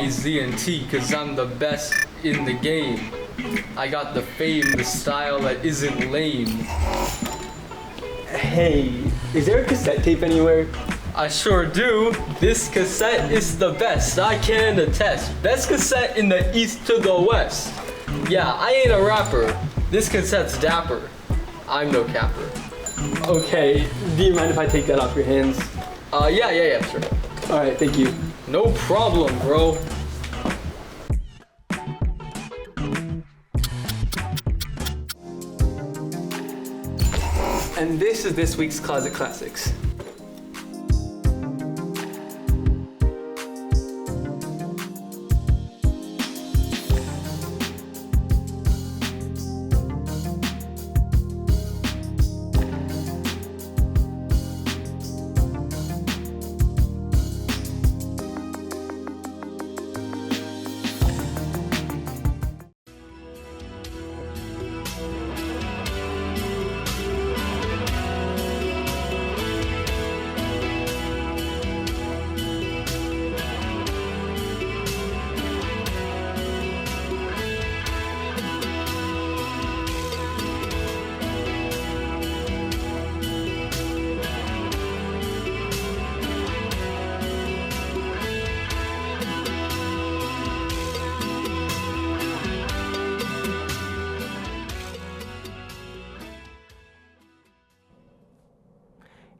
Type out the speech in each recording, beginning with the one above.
me Z and T, cause I'm the best in the game. I got the fame, the style that isn't lame. Hey, is there a cassette tape anywhere? I sure do. This cassette is the best, I can attest. Best cassette in the east to the west. Yeah, I ain't a rapper. This cassette's dapper. I'm no capper. Okay, do you mind if I take that off your hands? Yeah, sure. Alright, thank you. No problem, bro. And this is this week's Closet Classics.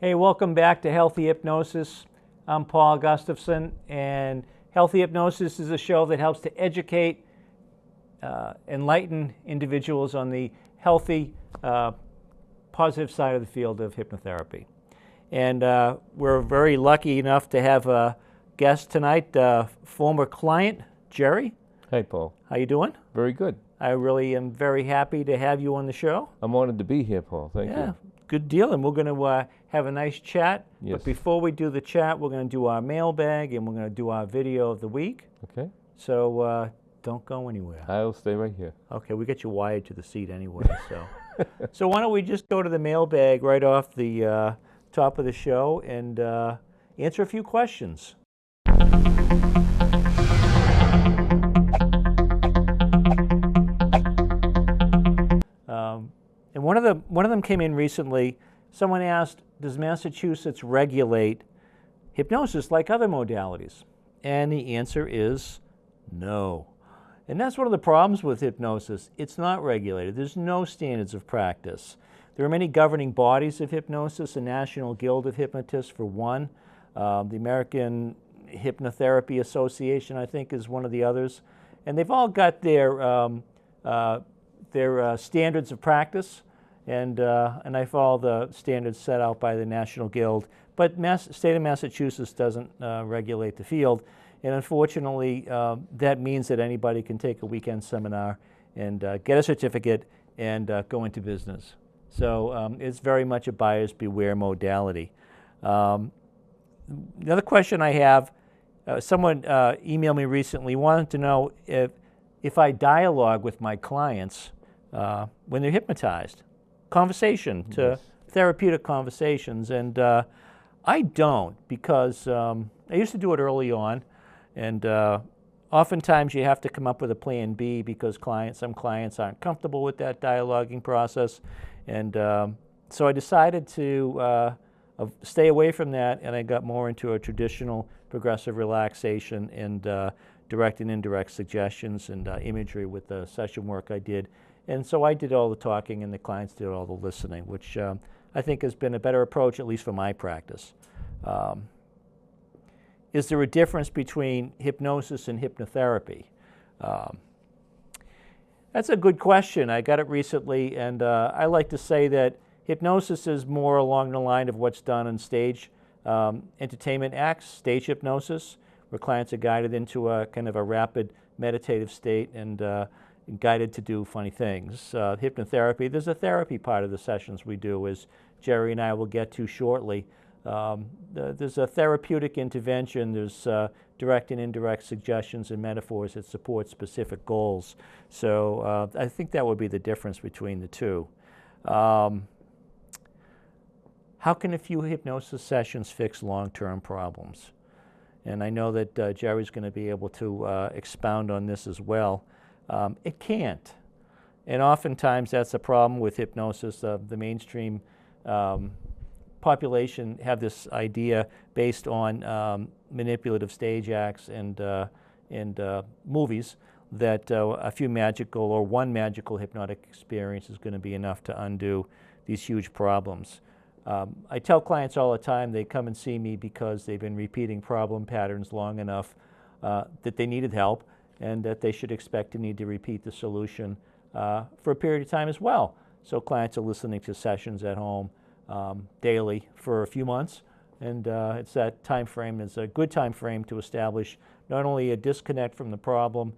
Hey, welcome back to Healthy Hypnosis. I'm Paul Gustafson, and Healthy Hypnosis is a show that helps to educate, enlighten individuals on the healthy, positive side of the field of hypnotherapy. And we're very lucky enough to have a guest tonight, former client, Jerry. Hey, Paul. How you doing? Very good. I really am very happy to have you on the show. I'm honored to be here, Paul. Thank you. Good deal, and we're going to have a nice chat. Yes. But before we do the chat, we're going to do our mailbag, and we're going to do our video of the week. Okay. So don't go anywhere. I'll stay right here. Okay, we got you wired to the seat anyway. So why don't we just go to the mailbag right off the top of the show and answer a few questions. And one of them came in recently. Someone asked, does Massachusetts regulate hypnosis like other modalities? And the answer is no. And that's one of the problems with hypnosis. It's not regulated. There's no standards of practice. There are many governing bodies of hypnosis, the National Guild of Hypnotists for one. The American Hypnotherapy Association, I think, is one of the others. And they've all got their standards of practice, and I follow the standards set out by the National Guild. But state of Massachusetts doesn't regulate the field, and unfortunately, that means that anybody can take a weekend seminar and get a certificate and go into business. So it's very much a buyer's beware modality. The other question I have, someone emailed me recently, wanted to know if I dialogue with my clients when they're hypnotized, conversation to Yes. therapeutic conversations, and I don't, because I used to do it early on, and oftentimes you have to come up with a plan B because some clients aren't comfortable with that dialoguing process, and so I decided to stay away from that, and I got more into a traditional progressive relaxation and direct and indirect suggestions and imagery with the session work I did. And so I did all the talking and the clients did all the listening, which I think has been a better approach, at least for my practice. Is there a difference between hypnosis and hypnotherapy? That's a good question. I got it recently, and I like to say that hypnosis is more along the line of what's done on stage entertainment acts, stage hypnosis, where clients are guided into a kind of a rapid meditative state and guided to do funny things. Hypnotherapy, there's a therapy part of the sessions we do, as Jerry and I will get to shortly. There's a therapeutic intervention, there's direct and indirect suggestions and metaphors that support specific goals. So I think that would be the difference between the two. How can a few hypnosis sessions fix long-term problems? and I know that Jerry's going to be able to expound on this as well. It can't. And oftentimes that's a problem with hypnosis. The mainstream population have this idea based on manipulative stage acts and movies that a few magical or one magical hypnotic experience is going to be enough to undo these huge problems. I tell clients all the time they come and see me because they've been repeating problem patterns long enough that they needed help and that they should expect to need to repeat the solution for a period of time as well. So clients are listening to sessions at home daily for a few months, and it's that time frame. It's a good time frame to establish not only a disconnect from the problem,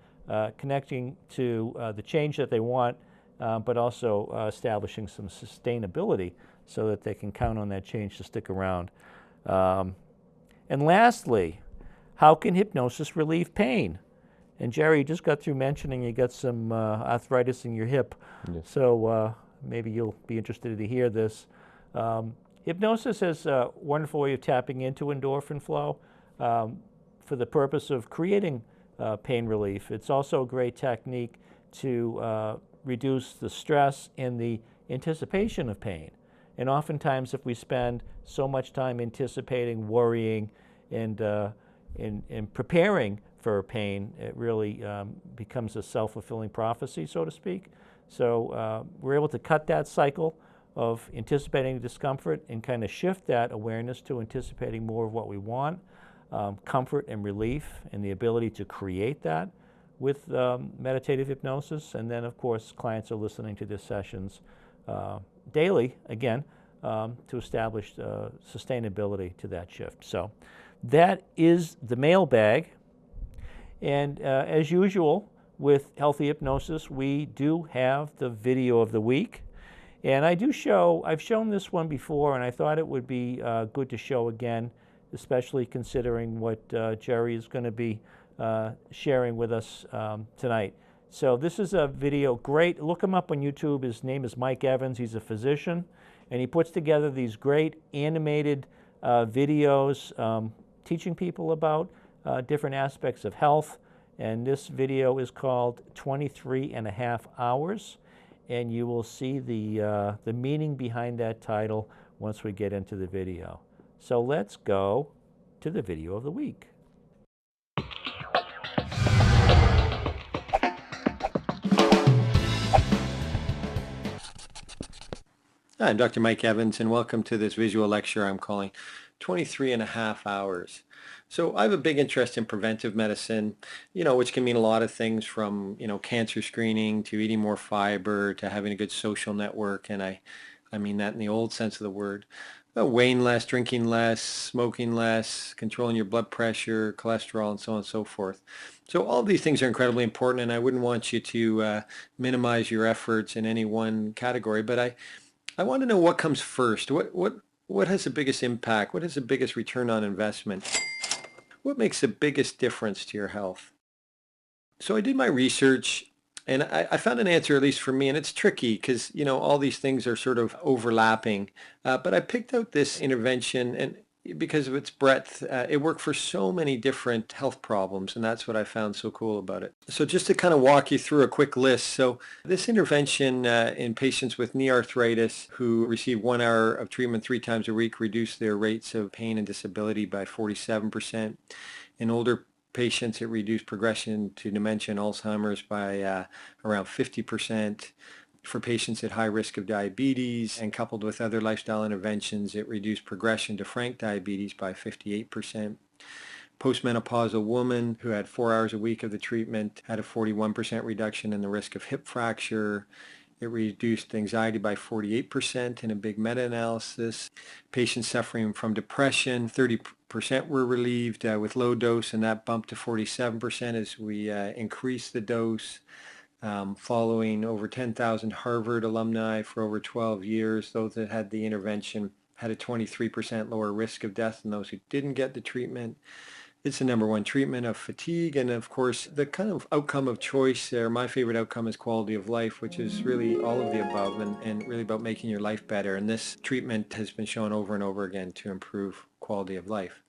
connecting to the change that they want, but also establishing some sustainability so that they can count on that change to stick around. And lastly, how can hypnosis relieve pain? And Jerry, you just got through mentioning you got some arthritis in your hip, Yes. so maybe you'll be interested to hear this. Hypnosis is a wonderful way of tapping into endorphin flow for the purpose of creating pain relief. It's also a great technique to reduce the stress and the anticipation of pain. And oftentimes if we spend so much time anticipating, worrying, and preparing for pain, it really becomes a self-fulfilling prophecy, so to speak. So we're able to cut that cycle of anticipating discomfort and kind of shift that awareness to anticipating more of what we want, comfort and relief, and the ability to create that with meditative hypnosis. And then, of course, clients are listening to these sessions daily, again, to establish sustainability to that shift. So that is the mailbag. And as usual with Healthy Hypnosis, we do have the video of the week. And I've shown this one before, and I thought it would be good to show again, especially considering what Jerry is going to be sharing with us tonight. So this is a video, great, look him up on YouTube. His name is Mike Evans. He's a physician, and he puts together these great animated videos teaching people about different aspects of health. And this video is called 23.5 hours. And you will see the meaning behind that title once we get into the video. So let's go to the video of the week. Hi, I'm Dr. Mike Evans, and welcome to this visual lecture I'm calling 23.5 hours. So I have a big interest in preventive medicine, which can mean a lot of things from, cancer screening to eating more fiber to having a good social network. And I mean that in the old sense of the word. Weighing less, drinking less, smoking less, controlling your blood pressure, cholesterol, and so on and so forth. So all of these things are incredibly important, and I wouldn't want you to minimize your efforts in any one category. But I want to know what comes first. What has the biggest impact? What has the biggest return on investment? What makes the biggest difference to your health? So I did my research, and I found an answer, at least for me, and it's tricky because, all these things are sort of overlapping. But I picked out this intervention, and because of its breadth, it worked for so many different health problems, and that's what I found so cool about it. So just to kind of walk you through a quick list. So this intervention in patients with knee arthritis who receive 1 hour of treatment 3 times a week reduced their rates of pain and disability by 47%. In older patients, it reduced progression to dementia and Alzheimer's by around 50%. For patients at high risk of diabetes and coupled with other lifestyle interventions, it reduced progression to frank diabetes by 58%. Postmenopausal woman who had 4 hours a week of the treatment had a 41% reduction in the risk of hip fracture. It reduced anxiety by 48% in a big meta-analysis. Patients suffering from depression, 30% were relieved with low dose, and that bumped to 47% as we increased the dose. Following over 10,000 Harvard alumni for over 12 years, those that had the intervention had a 23% lower risk of death than those who didn't get the treatment. It's the number one treatment of fatigue, and of course the kind of outcome of choice there, my favorite outcome is quality of life, which is really all of the above and really about making your life better. And this treatment has been shown over and over again to improve quality of life.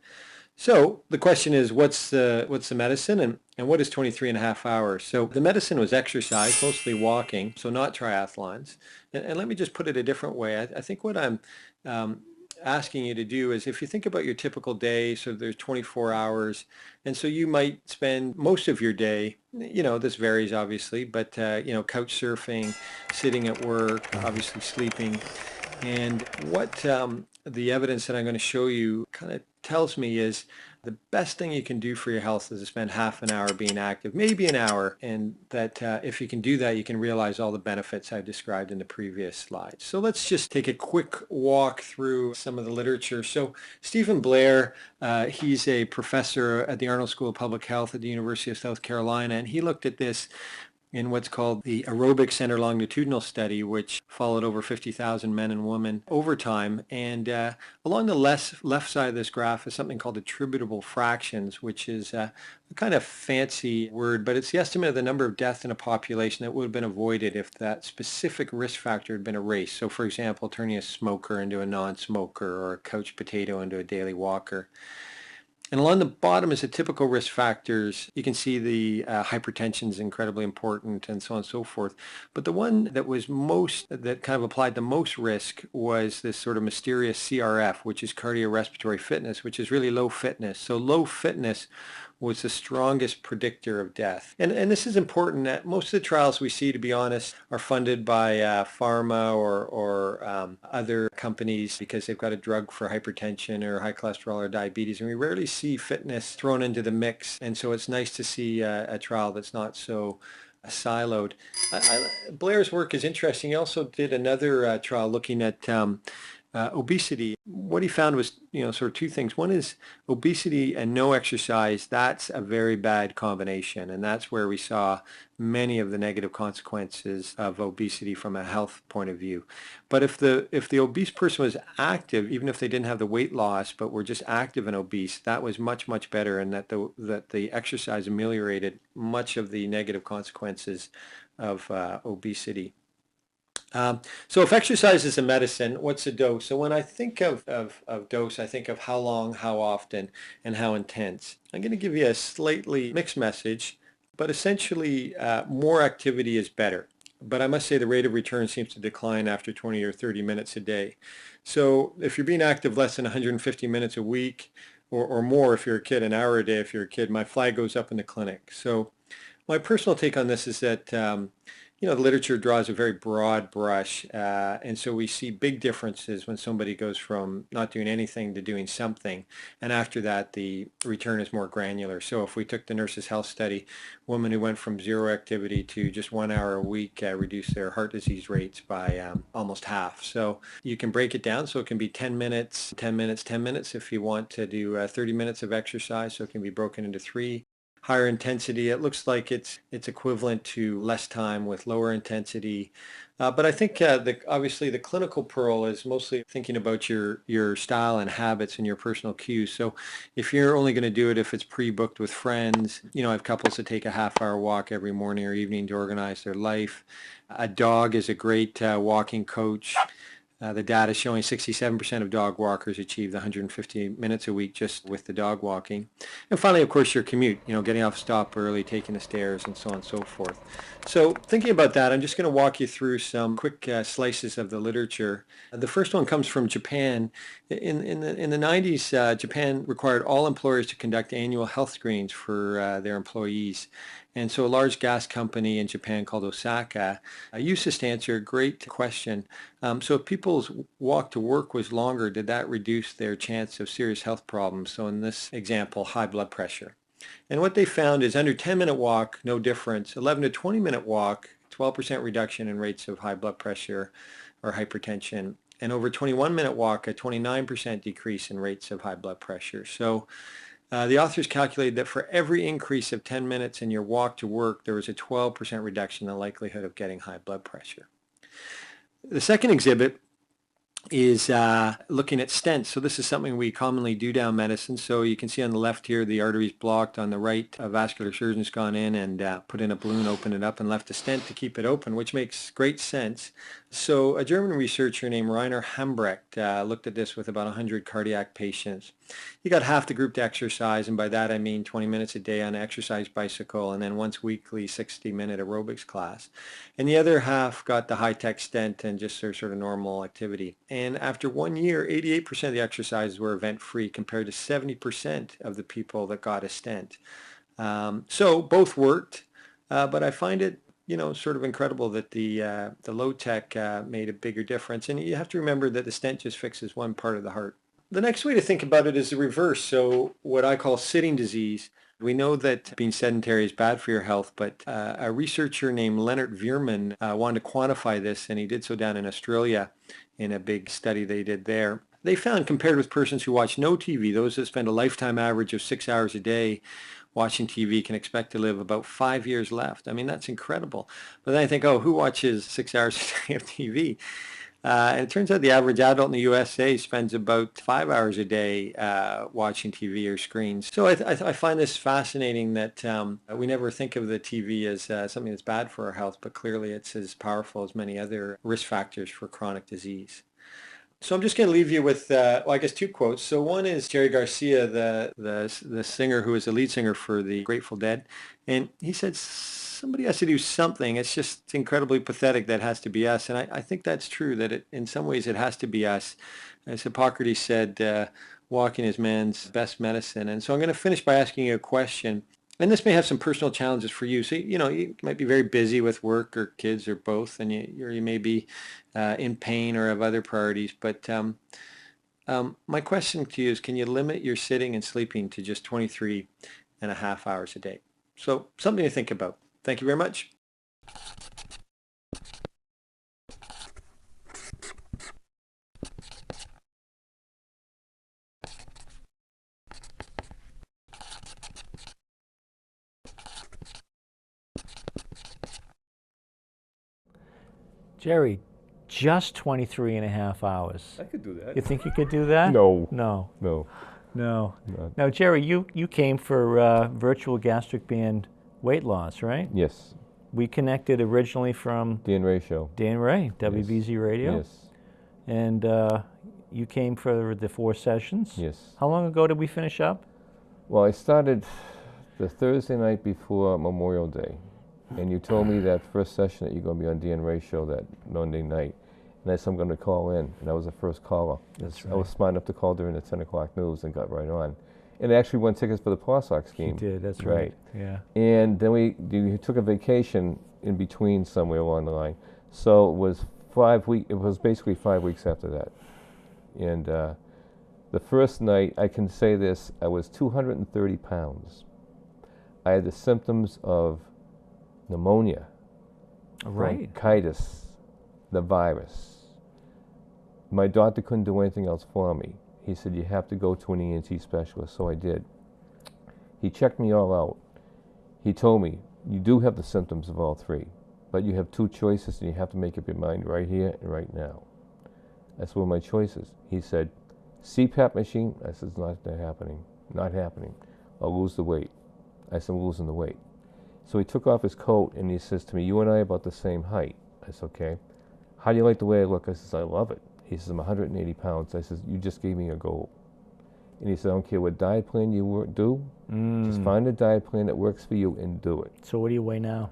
So the question is, what's the medicine, and what is 23 and a half hours? So the medicine was exercise, mostly walking, so not triathlons. And let me just put it a different way. I think what I'm um, asking you to do is, if you think about your typical day, so there's 24 hours, and so you might spend most of your day, this varies obviously, but couch surfing, sitting at work, obviously sleeping. And what the evidence that I'm going to show you kind of tells me is the best thing you can do for your health is to spend half an hour being active, maybe an hour, and that if you can do that, you can realize all the benefits I've described in the previous slides. So let's just take a quick walk through some of the literature. So Stephen Blair, he's a professor at the Arnold School of Public Health at the University of South Carolina, and he looked at this in what's called the aerobic center longitudinal study, which followed over 50,000 men and women over time. And along the left side of this graph is something called attributable fractions, which is a kind of fancy word, but it's the estimate of the number of deaths in a population that would have been avoided if that specific risk factor had been erased. So for example, turning a smoker into a non-smoker, or a couch potato into a daily walker. And along the bottom is the typical risk factors. You can see the hypertension is incredibly important, and so on and so forth. But the one that kind of applied the most risk was this sort of mysterious CRF, which is cardiorespiratory fitness, which is really low fitness. So low fitness was the strongest predictor of death. And this is important. That most of the trials we see, to be honest, are funded by pharma or other companies because they've got a drug for hypertension or high cholesterol or diabetes, and we rarely see fitness thrown into the mix. And so it's nice to see a trial that's not so siloed. Blair's work is interesting. He also did another trial looking at obesity. What he found was, sort of two things. One is obesity and no exercise. That's a very bad combination, and that's where we saw many of the negative consequences of obesity from a health point of view. But if the obese person was active, even if they didn't have the weight loss, but were just active and obese, that was much, much better, and that the exercise ameliorated much of the negative consequences of obesity. So if exercise is a medicine, what's a dose? So when I think of dose, I think of how long, how often, and how intense. I'm going to give you a slightly mixed message, but essentially more activity is better. But I must say the rate of return seems to decline after 20 or 30 minutes a day. So if you're being active less than 150 minutes a week, or more if you're a kid, an hour a day if you're a kid, my flag goes up in the clinic. So my personal take on this is that the literature draws a very broad brush, and so we see big differences when somebody goes from not doing anything to doing something, and after that the return is more granular. So if we took the Nurses' Health Study, women who went from zero activity to just 1 hour a week reduced their heart disease rates by almost half. So you can break it down, so it can be 10 minutes, 10 minutes, 10 minutes if you want to do 30 minutes of exercise, so it can be broken into 3. Higher intensity, it looks like it's equivalent to less time with lower intensity. But I think obviously the clinical pearl is mostly thinking about your style and habits and your personal cues. So if you're only going to do it if it's pre-booked with friends, I have couples that take a half-hour walk every morning or evening to organize their life. A dog is a great walking coach. The data is showing 67% of dog walkers achieve the 150 minutes a week just with the dog walking. And finally, of course, your commute, getting off stop early, taking the stairs, and so on and so forth. So thinking about that, I'm just going to walk you through some quick slices of the literature. The first one comes from Japan. In the 90s, Japan required all employers to conduct annual health screenings for their employees. And so a large gas company in Japan called Osaka used this to answer a great question. So if people's walk to work was longer, did that reduce their chance of serious health problems? So in this example, high blood pressure. And what they found is under 10-minute walk, no difference. 11 to 20-minute walk, 12% reduction in rates of high blood pressure or hypertension. And over 21-minute walk, a 29% decrease in rates of high blood pressure. So the authors calculated that for every increase of 10 minutes in your walk to work, there was a 12% reduction in the likelihood of getting high blood pressure. The second exhibit is looking at stents. So this is something we commonly do down medicine. So you can see on the left here, the artery's blocked. On the right, a vascular surgeon's gone in and put in a balloon, opened it up, and left a stent to keep it open, which makes great sense. So a German researcher named Rainer Hambrecht looked at this with about 100 cardiac patients. He got half the group to exercise, and by that I mean 20 minutes a day on an exercise bicycle and then once weekly 60-minute aerobics class. And the other half got the high-tech stent and just their sort of normal activity. And after 1 year, 88% of the exercises were event-free compared to 70% of the people that got a stent. So both worked, but I find it sort of incredible that the low tech made a bigger difference. And you have to remember that the stent just fixes one part of the heart. The next way to think about it is the reverse. So what I call sitting disease. We know that being sedentary is bad for your health, but a researcher named Leonard Veerman wanted to quantify this, and he did so down in Australia in a big study they did there. They found, compared with persons who watch no TV, those that spend a lifetime average of 6 hours a day watching TV can expect to live about 5 years left. I mean, that's incredible. But then I think, oh, who watches 6 hours a day of TV? And it turns out the average adult in the USA spends about 5 hours a day watching TV or screens. So I find this fascinating that we never think of the TV as something that's bad for our health, but clearly it's as powerful as many other risk factors for chronic disease. So I'm just going to leave you with, I guess, two quotes. So one is Jerry Garcia, the singer who is the lead singer for the Grateful Dead. And he said, somebody has to do something. It's just incredibly pathetic that has to be us. And I think that's true, that in some ways it has to be us. As Hippocrates said, walking is man's best medicine. And so I'm going to finish by asking you a question. And this may have some personal challenges for you. So, you might be very busy with work or kids or both, and you may be in pain or have other priorities. But my question to you is, can you limit your sitting and sleeping to just 23 and a half hours a day? So something to think about. Thank you very much. Jerry, just 23 and a half hours. I could do that. You think you could do that? No. No. No. No. Not. Now, Jerry, you came for virtual gastric band weight loss, right? Yes. We connected originally from Dan Ray Show. Dan Ray, WBZ Radio. Yes. And you came for the 4 sessions. Yes. How long ago did we finish up? Well, I started the Thursday night before Memorial Day. And you told me that first session that you're going to be on Dan Ray Show that Monday night. And I said, I'm going to call in. And I was the first caller. That's right. I was smart enough to call during the 10 o'clock news and got right on. And I actually won tickets for the Paw Sox game. You did, that's right. Yeah. And then we took a vacation in between somewhere along the line. So it was 5 weeks. It was basically 5 weeks after that. And the first night, I can say this, I was 230 pounds. I had the symptoms of pneumonia, bronchitis, the virus. My doctor couldn't do anything else for me. He said, you have to go to an ENT specialist, so I did. He checked me all out. He told me, you do have the symptoms of all 3, but you have 2 choices and you have to make up your mind right here and right now. That's what were my choices. He said, CPAP machine? I said, it's not happening, not happening. I'll lose the weight. I said, I'm losing the weight. So he took off his coat and he says to me, you and I are about the same height. I said, okay. How do you like the way I look? I says, I love it. He says, I'm 180 pounds. I says, you just gave me a goal. And he said, I don't care what diet plan you do. Just find a diet plan that works for you and do it. So what do you weigh now?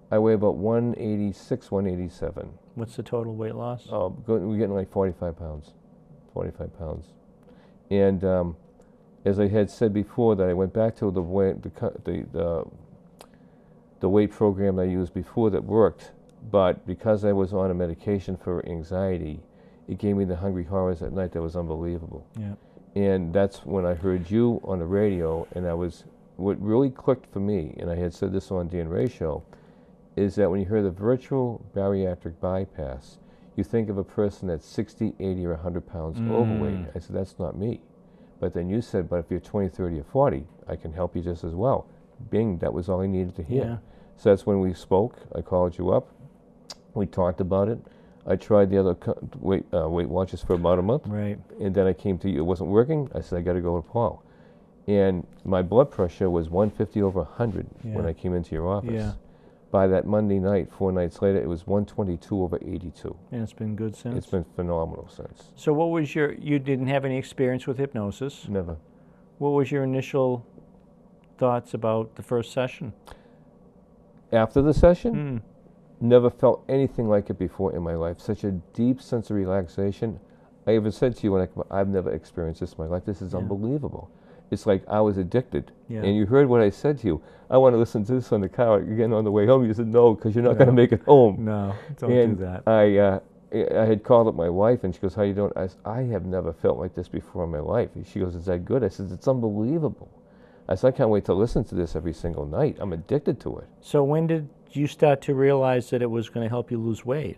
I weigh about 186, 187. What's the total weight loss? We're getting like 45 pounds. 45 pounds. And as I had said before, that I went back to the weight program I used before that worked, but because I was on a medication for anxiety, it gave me the hungry horrors at night that was unbelievable. Yeah. And that's when I heard you on the radio, and what really clicked for me, and I had said this on Dan Ray Show, is that when you hear the virtual bariatric bypass, you think of a person that's 60, 80, or 100 pounds overweight. I said, that's not me. But then you said, but if you're 20, 30, or 40, I can help you just as well. Bing, that was all I needed to hear. Yeah. So that's when we spoke. I called you up. We talked about it. I tried the other Weight Watchers for about a month. Right. And then I came to you. It wasn't working. I said, I got to go to Paul. And my blood pressure was 150 over 100 when I came into your office. Yeah. By that Monday night, 4 nights later, it was 122 over 82. And it's been good since? It's been phenomenal since. So what was you didn't have any experience with hypnosis. Never. What was your initial thoughts about the first session? After the session, never felt anything like it before in my life. Such a deep sense of relaxation. I even said to you, I've never experienced this in my life. This is unbelievable. It's like I was addicted. Yeah. And you heard what I said to you. I want to listen to this on the car again on the way home. You said, no, because you're not going to make it home. No, don't And do that. I had called up my wife, and she goes, how you doing? I said, I have never felt like this before in my life. And she goes, is that good? I said, it's unbelievable. I said, I can't wait to listen to this every single night. I'm addicted to it. So when did you start to realize that it was going to help you lose weight?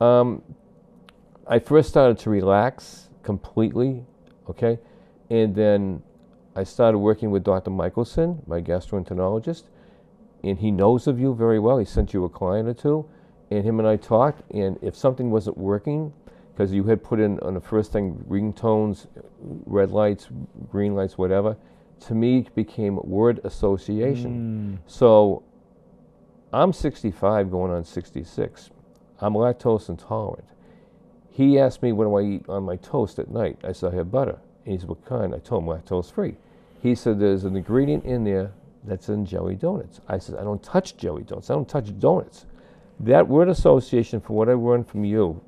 I first started to relax completely, okay? And then I started working with Dr. Michelson, my gastroenterologist, and he knows of you very well. He sent you a client or two, and him and I talked, and if something wasn't working, because you had put in on the first thing ringtones, red lights, green lights, whatever, to me it became word association. So I'm 65 going on 66. I'm lactose intolerant. He asked me, what do I eat on my toast at night? I said, I have butter. And he said, what kind? I told him lactose free. He said, there's an ingredient in there that's in jelly donuts. I said, I don't touch jelly donuts. I don't touch donuts. That word association, for what I learned from you,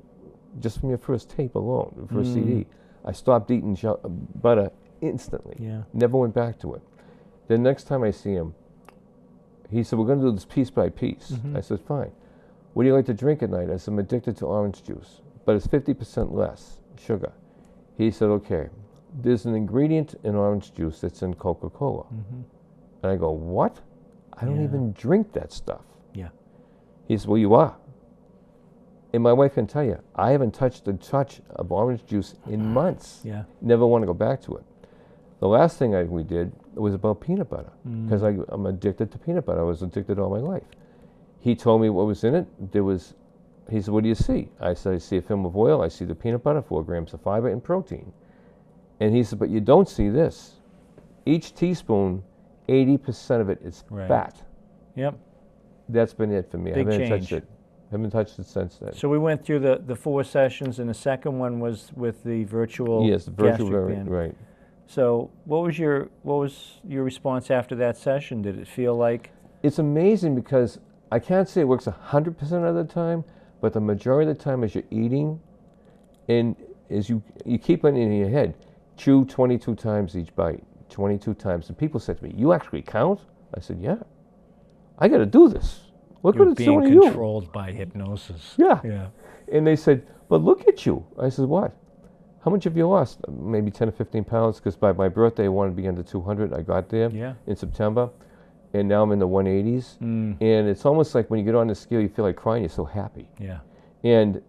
just from your first tape alone, the first CD, I stopped eating butter instantly. Yeah. Never went back to it. The next time I see him, he said, we're going to do this piece by piece. I said, fine. What do you like to drink at night? I said, I'm addicted to orange juice, but it's 50% less sugar. He said, okay, there's an ingredient in orange juice that's in Coca-Cola. And I go, what? I don't even drink that stuff. Yeah. He said, well, you are. And my wife can tell you, I haven't touched the touch of orange juice in months. Yeah. Never want to go back to it. The last thing we did was about peanut butter, because I'm addicted to peanut butter. I was addicted all my life. He told me what was in it. He said, what do you see? I said, I see a film of oil. I see the peanut butter, 4 grams of fiber and protein. And he said, but you don't see this. Each teaspoon, 80% of it is fat. Yep. That's been it for me. Big I haven't change. touched it. Haven't touched it since then. So we went through the 4 sessions, and the second one was with the virtual Yes, the virtual, gastric band. right. So what was your response after that session? Did it feel like? It's amazing because I can't say it works 100% of the time, but the majority of the time as you're eating, and as you keep it in your head, chew 22 times each bite, 22 times. And people said to me, you actually count? I said, yeah. I got to do this. Look what it's doing to you. You're being controlled by hypnosis. Yeah. Yeah. And they said, but look at you. I said, what? How much have you lost? Maybe 10 or 15 pounds, because by my birthday I wanted to be under 200. I got there in September, and now I'm in the 180s. And it's almost like when you get on the scale, you feel like crying. You're so happy. Yeah. And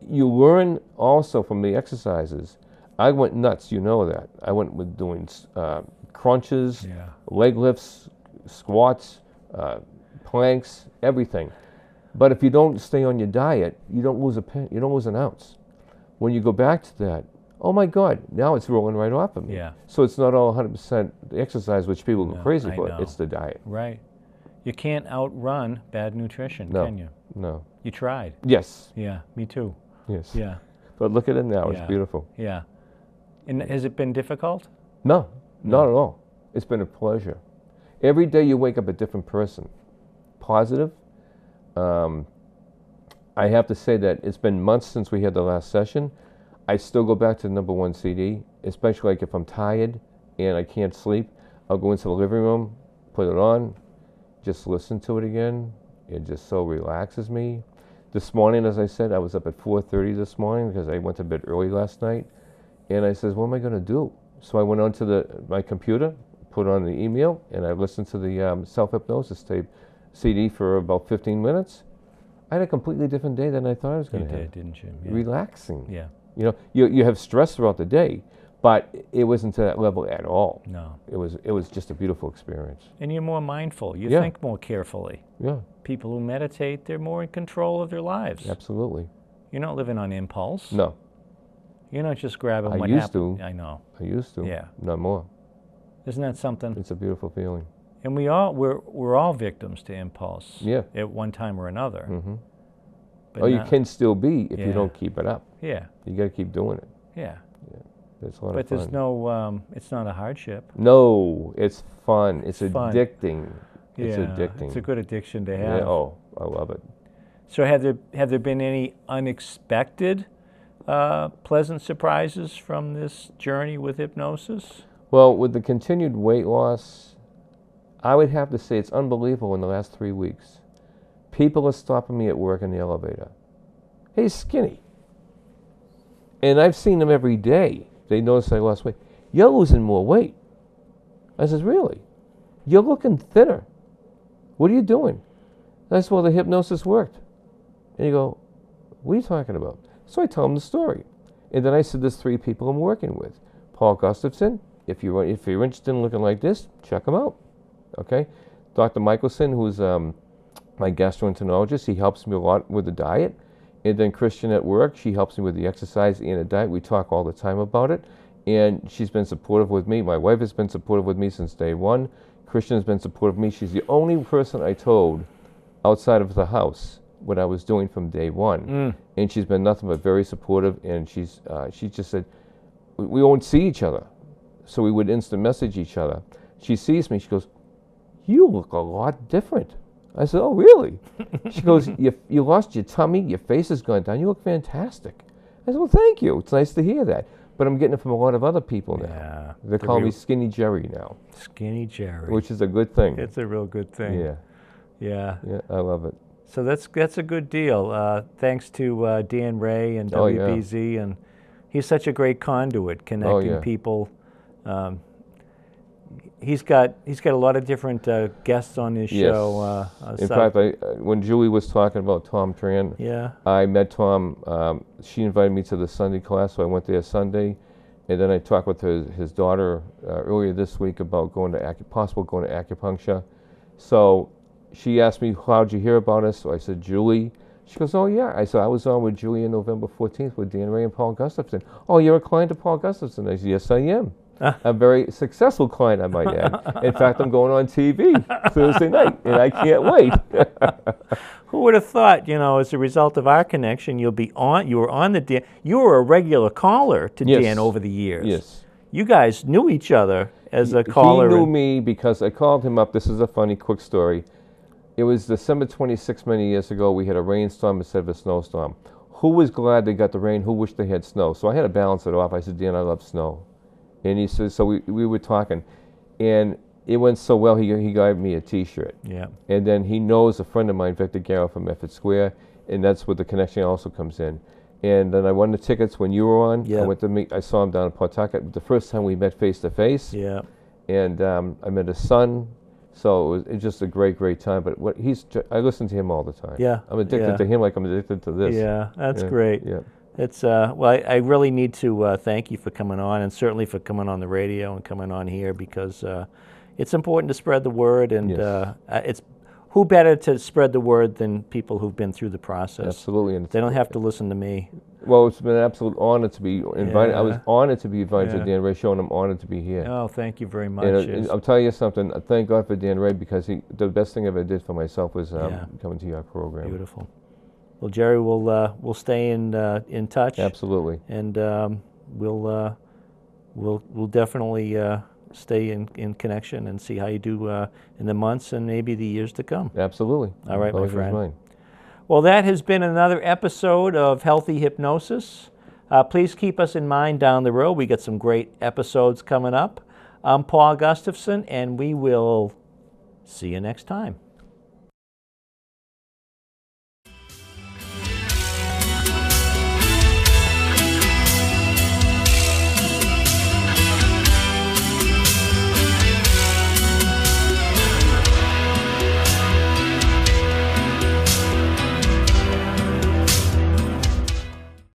you learn also from the exercises. I went nuts, you know that. I went with doing crunches, leg lifts, squats, planks, everything. But if you don't stay on your diet, you don't lose you don't lose an ounce. When you go back to that, oh my God, now it's rolling right off of me. Yeah. So it's not all 100% the exercise, which people go crazy I for. know. It's the diet. Right. You can't outrun bad nutrition, No. can you? No. You tried. Yes. Yeah, me too. Yes. Yeah. But look at it now. Yeah. It's beautiful. Yeah. And has it been difficult? No, not at all. It's been a pleasure. Every day you wake up a different person. Positive. I have to say that it's been months since we had the last session. I still go back to the #1 CD, especially like if I'm tired and I can't sleep. I'll go into the living room, put it on, just listen to it again. It just so relaxes me. This morning, as I said, I was up at 4:30 this morning because I went to bed early last night. And I said, what am I going to do? So I went onto my computer, put on the email, and I listened to the self-hypnosis tape CD for about 15 minutes. I had a completely different day than I thought I was going to have. You did, didn't you? Yeah. Relaxing. Yeah. You know, you have stress throughout the day, but it wasn't to that level at all. No. It was just a beautiful experience. And you're more mindful. You Yeah. think more carefully. Yeah, People who meditate, they're more in control of their lives. absolutely. You're not living on impulse. No. You're not just grabbing I what used happened. to. I know. I used to. Yeah. Not more. Isn't that something? It's a beautiful feeling. And we're all victims to impulse. Yeah. At one time or another. Mm-hmm. But Oh, you not- can still be if you Yeah. don't keep it up. Yeah. You got to keep doing it. Yeah. It's a lot But of fun. there's no. It's not a hardship. No, it's fun. It's fun. addicting. It's Yeah, addicting. it's a good addiction to have. Yeah, oh, I love it. So have there been any unexpected pleasant surprises from this journey with hypnosis? Well, with the continued weight loss, I would have to say it's unbelievable in the last 3 weeks. People are stopping me at work in the elevator. Hey, skinny. And I've seen them every day. They notice I lost weight. You're losing more weight. I says, really? You're looking thinner. What are you doing? I said, well, the hypnosis worked. And you go, what are you talking about? So I tell them the story. And then I said, there's 3 people I'm working with. Paul Gustafson, if you're interested in looking like this, check him out. Okay? Dr. Michelson, who's my gastroenterologist, he helps me a lot with the diet. And then Christian at work, she helps me with the exercise and the diet. We talk all the time about it. And she's been supportive with me. My wife has been supportive with me since day one. Christian has been supportive of me. She's the only person I told outside of the house what I was doing from day one. And she's been nothing but very supportive. And she just said, we won't see each other. So we would instant message each other. She sees me, she goes, you look a lot different. I said, oh, really? She goes, you lost your tummy, your face has gone down, you look fantastic. I said, well, thank you. It's nice to hear that. But I'm getting it from a lot of other people now. Yeah. They call me Skinny Jerry now. Skinny Jerry. Which is a good thing. It's a real good thing. Yeah. Yeah. Yeah, I love it. So that's a good deal. Thanks to Dan Ray and Oh, yeah. WBZ, and he's such a great conduit connecting yeah. people. He's got a lot of different guests on his Yes. show. In fact, when Julie was talking about Tom Tran, yeah. I met Tom. She invited me to the Sunday class, so I went there Sunday. And then I talked with his daughter earlier this week about possible going to acupuncture. So she asked me, how'd you hear about us? So I said, Julie. She goes, oh, yeah. I said, I was on with Julie on November 14th with Dan Ray and Paul Gustafson. Oh, you're a client of Paul Gustafson? I said, yes, I am. A very successful client, I might add. In fact, I'm going on TV Thursday night, and I can't wait. Who would have thought, as a result of our connection, you were on the Dan, you were a regular caller to Yes. Dan over the years. Yes. You guys knew each other as a caller. He knew me because I called him up. This is a funny, quick story. It was December 26th many years ago. We had a rainstorm instead of a snowstorm. Who was glad they got the rain? Who wished they had snow? So I had to balance it off. I said, Dan, I love snow. And he said, so we were talking. And it went so well, he got me a T-shirt. Yeah. And then he knows a friend of mine, Victor Garrow from Effort Square, and that's where the connection also comes in. And then I won the tickets when you were on. Yeah. I saw him down in Pawtucket. The first time we met face to face. Yeah. And I met his son. So it was just a great, great time. But I listen to him all the time. Yeah. I'm addicted to him like I'm addicted to this. Yeah, that's Yeah, great. Yeah. It's well, I really need to thank you for coming on, and certainly for coming on the radio and coming on here, because it's important to spread the word, and Yes. it's who better to spread the word than people who've been through the process. Absolutely. And They don't have to listen to me. Well, it's been an absolute honor to be invited. Yeah. I was honored to be invited Yeah. to Dan Ray Show, and I'm honored to be here. Oh, thank you very much. And I'll tell you something. Thank God for Dan Ray, because the best thing I ever did for myself was Yeah. coming to your program. Beautiful. Well, Jerry, we'll stay in touch. Absolutely. And we'll definitely stay in connection and see how you do in the months and maybe the years to come. Absolutely. All right, my Pleasure's friend. mine. Well, that has been another episode of Healthy Hypnosis. Please keep us in mind down the road. We got some great episodes coming up. I'm Paul Gustafson, and we will see you next time.